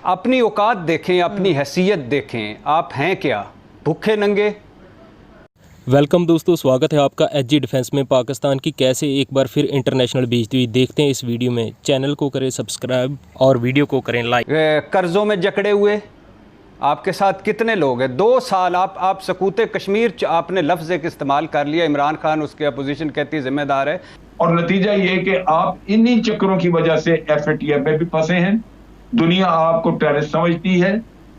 اپنی اوقات دیکھیں, اپنی حیثیت دیکھیں, آپ ہیں کیا, بھوکے ننگے. ویلکم دوستو, سواگت ہے آپ کا ایچ جی ڈیفینس میں. پاکستان کی کیسے ایک بار پھر انٹرنیشنل بھیجتی ہوئی دیکھتے ہیں اس ویڈیو میں. چینل کو کریں سبسکرائب اور ویڈیو کو کریں لائک. قرضوں میں جکڑے ہوئے آپ کے ساتھ کتنے لوگ ہیں؟ 2 سال آپ سقوط کشمیر آپ نے لفظ ایک استعمال کر لیا. عمران خان اس کے اپوزیشن کہتی ہے ذمہ دار ہے, اور نتیجہ یہ کہ آپ انہی چکروں کی وجہ سے ایف اے ٹی ایف میں بھی پھنسے ہیں. دنیا آپ کو ٹیررسٹ سمجھتی ہے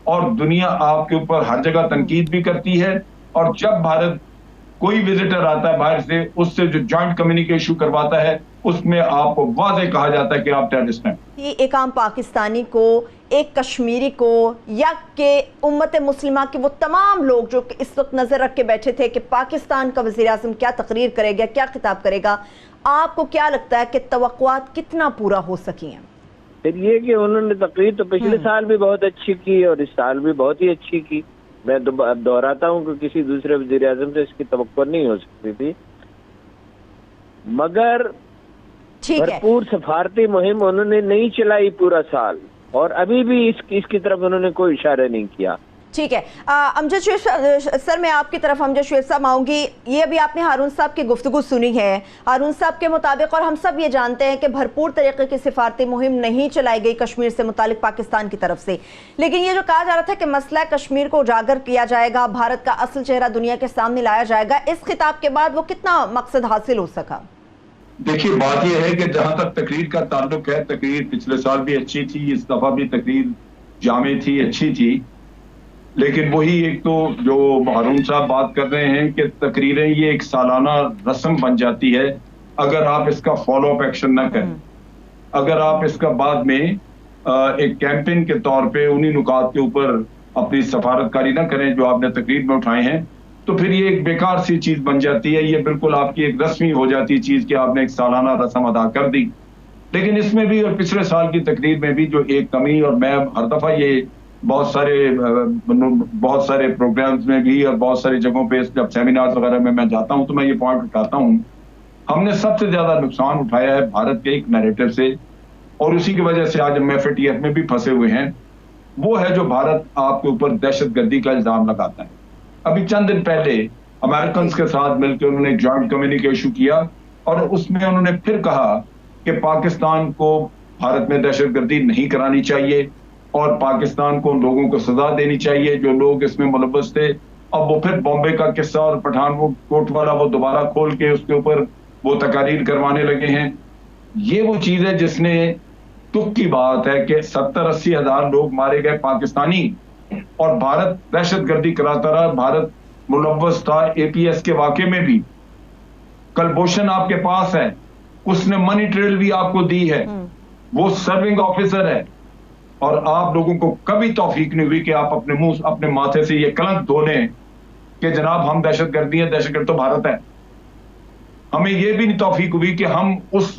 اور دنیا آپ کے اوپر ہر جگہ تنقید بھی کرتی ہے. اور جب بھارت کوئی وزٹر آتا ہے باہر سے, اس سے جو جوائنٹ کمیونیکیشن ایشو کرواتا ہے, اس میں آپ کو واضح کہا جاتا ہے کہ آپ ٹیررسٹ ہیں. ایک عام پاکستانی کو, ایک کشمیری کو, یا کہ امت مسلمہ کے وہ تمام لوگ جو اس وقت نظر رکھ کے بیٹھے تھے کہ پاکستان کا وزیر اعظم کیا تقریر کرے گا, کیا خطاب کرے گا, آپ کو کیا لگتا ہے کہ توقعات کتنا پورا ہو سکی ہیں؟ پھر یہ کہ انہوں نے تقریر تو پچھلے سال بھی بہت اچھی کی اور اس سال بھی بہت ہی اچھی کی. میں دہراتا ہوں کہ کسی دوسرے وزیر اعظم سے اس کی توقع نہیں ہو سکتی تھی, مگر بھرپور سفارتی مہم انہوں نے نہیں چلائی پورا سال, اور ابھی بھی اس کی طرف انہوں نے کوئی اشارہ نہیں کیا. ٹھیک ہے, امجد شریف سر, میں آپ کی طرف امجد شریف صاحب آؤں گی. یہ ابھی آپ نے ہارون صاحب کی گفتگو سنی ہے. ہارون صاحب کے مطابق, اور ہم سب یہ جانتے ہیں کہ بھرپور طریقے کی سفارتی مہم نہیں چلائی گئی کشمیر سے متعلق پاکستان کی طرف سے, لیکن یہ جو کہا جا رہا تھا کہ مسئلہ کشمیر کو اجاگر کیا جائے گا, بھارت کا اصل چہرہ دنیا کے سامنے لایا جائے گا, اس خطاب کے بعد وہ کتنا مقصد حاصل ہو سکا؟ دیکھیے, بات یہ ہے کہ جہاں تک تقریر کا تعلق ہے, تقریر پچھلے سال بھی اچھی تھی, اس دفعہ بھی تقریر جامع تھی, اچھی تھی. لیکن وہی ایک تو جو ہارون صاحب بات کر رہے ہیں کہ تقریریں یہ ایک سالانہ رسم بن جاتی ہے اگر آپ اس کا فالو اپ ایکشن نہ کریں, اگر آپ اس کا بعد میں ایک کیمپین کے طور پہ انہی نکات کے اوپر اپنی سفارتکاری نہ کریں جو آپ نے تقریر میں اٹھائے ہیں, تو پھر یہ ایک بیکار سی چیز بن جاتی ہے. یہ بالکل آپ کی ایک رسمی ہو جاتی چیز کہ آپ نے ایک سالانہ رسم ادا کر دی. لیکن اس میں بھی اور پچھلے سال کی تقریر میں بھی جو ایک کمی, اور میں ہر دفعہ یہ بہت سارے پروگرامز میں بھی اور بہت ساری جگہوں پہ جب سیمینارز وغیرہ میں جاتا ہوں تو میں یہ پوائنٹ اٹھاتا ہوں, ہم نے سب سے زیادہ نقصان اٹھایا ہے بھارت کے ایک نیریٹو سے, اور اسی کی وجہ سے آج ہم ایف اے ٹی ایف میں بھی پھنسے ہوئے ہیں. وہ ہے جو بھارت آپ کے اوپر دہشت گردی کا الزام لگاتا ہے. ابھی چند دن پہلے امریکنز کے ساتھ مل کے انہوں نے ایک جوائنٹ کمیونیکیشن ایشو کیا, اور اس میں انہوں نے پھر کہا کہ پاکستان کو بھارت میں دہشت گردی نہیں کرانی چاہیے, اور پاکستان کو ان لوگوں کو سزا دینی چاہیے جو لوگ اس میں ملوث تھے. اب وہ پھر بامبے کا قصہ اور پٹھان کوٹ والا وہ دوبارہ کھول کے اس کے اوپر وہ تقاریر کروانے لگے ہیں. یہ وہ چیز ہے جس نے تک کی بات ہے کہ 70-80 ہزار لوگ مارے گئے پاکستانی, اور بھارت دہشت گردی کراتا رہا. بھارت ملوث تھا اے پی ایس کے واقعے میں بھی. کلبھوشن آپ کے پاس ہے, اس نے منی ٹریل بھی آپ کو دی ہے, وہ سرونگ آفیسر ہے, اور آپ لوگوں کو کبھی توفیق نہیں ہوئی کہ آپ اپنے منہ اپنے ماتھے سے یہ کلنک دھو لیں کہ جناب ہم دہشت گردی ہیں, دہشت گرد تو بھارت ہے. ہمیں یہ بھی نہیں توفیق ہوئی کہ ہم اس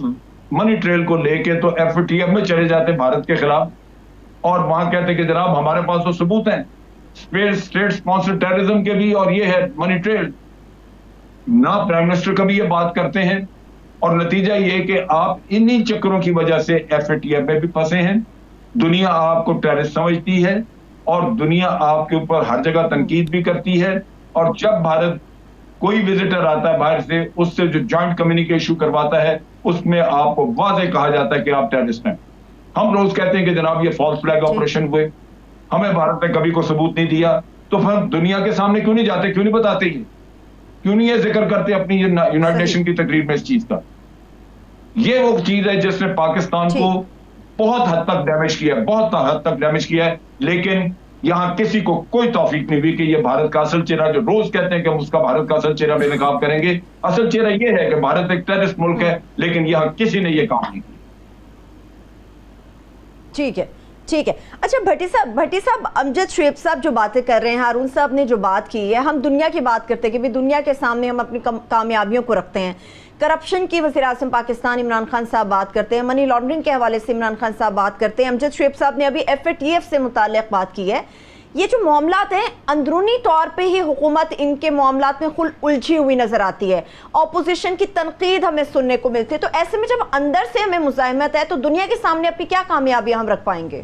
منی ٹریل کو لے کے تو ایف ٹی ایف میں چلے جاتے بھارت کے خلاف, اور وہاں کہتے کہ جناب ہمارے پاس تو ثبوت ہیں اسٹیٹ اسپانسر ٹیررزم کے بھی, اور یہ ہے منی ٹریل. نہ پرائم منسٹر کبھی یہ بات کرتے ہیں, اور نتیجہ یہ کہ آپ انہی چکروں کی وجہ سے ایف اے ٹی ایف میں بھی پھنسے ہیں. دنیا آپ کو ٹیررسٹ سمجھتی ہے اور دنیا آپ کے اوپر ہر جگہ تنقید بھی کرتی ہے, اور جب بھارت کوئی وزٹر آتا ہے باہر سے, اس سے جو جوائنٹ کمیونیکیشن ایشو کرواتا ہے, اس میں آپ کو واضح کہا جاتا ہے کہ آپ ٹیررسٹ ہیں. ہم روز کہتے ہیں کہ جناب یہ فالس فلیگ آپریشن ہوئے, ہمیں بھارت نے کبھی کو ثبوت نہیں دیا, تو پھر دنیا کے سامنے کیوں نہیں جاتے, کیوں نہیں بتاتے, کیوں نہیں یہ ذکر کرتے اپنی یونائٹڈ نیشن کی تقریر میں اس چیز کا. یہ وہ چیز ہے جس نے پاکستان کو بہت حد تک ڈیمیج کیا ہے, بہت حد تک ڈیمیج کیا ہے. لیکن یہاں کسی کو کوئی توفیق نہیں ہوئی کہ یہ بھارت کا اصل چہرہ, جو روز کہتے ہیں کہ ہم اس کا بھارت کا اصل چہرہ بے نقاب کریں گے, اصل چہرہ یہ ہے کہ بھارت ایک ٹیررسٹ ملک ہے, لیکن یہاں کسی نے یہ کام نہیں کیا. ٹھیک ہے, ٹھیک ہے. اچھا بھٹی صاحب, امجد شریف صاحب جو باتیں کر رہے ہیں, ہارون صاحب نے جو بات کی ہے, ہم دنیا کی بات کرتے ہیں کہ دنیا کے سامنے ہم اپنی کامیابیوں کو رکھتے ہیں. کرپشن کی وزیر اعظم پاکستان عمران خان صاحب بات کرتے ہیں, منی لانڈرنگ کے حوالے سے عمران خان صاحب بات کرتے ہیں. امجد شریف صاحب نے ابھی ایف اے ٹی ایف سے متعلق بات کی ہے. یہ جو معاملات ہیں اندرونی طور پہ ہی حکومت ان کے معاملات میں الجھی ہوئی نظر آتی ہے, اپوزیشن کی تنقید ہمیں سننے کو ملتی ہے. تو ایسے میں جب اندر سے ہمیں مزاحمت ہے تو دنیا کے سامنے اپنی کیا کامیابیاں ہم رکھ پائیں گے؟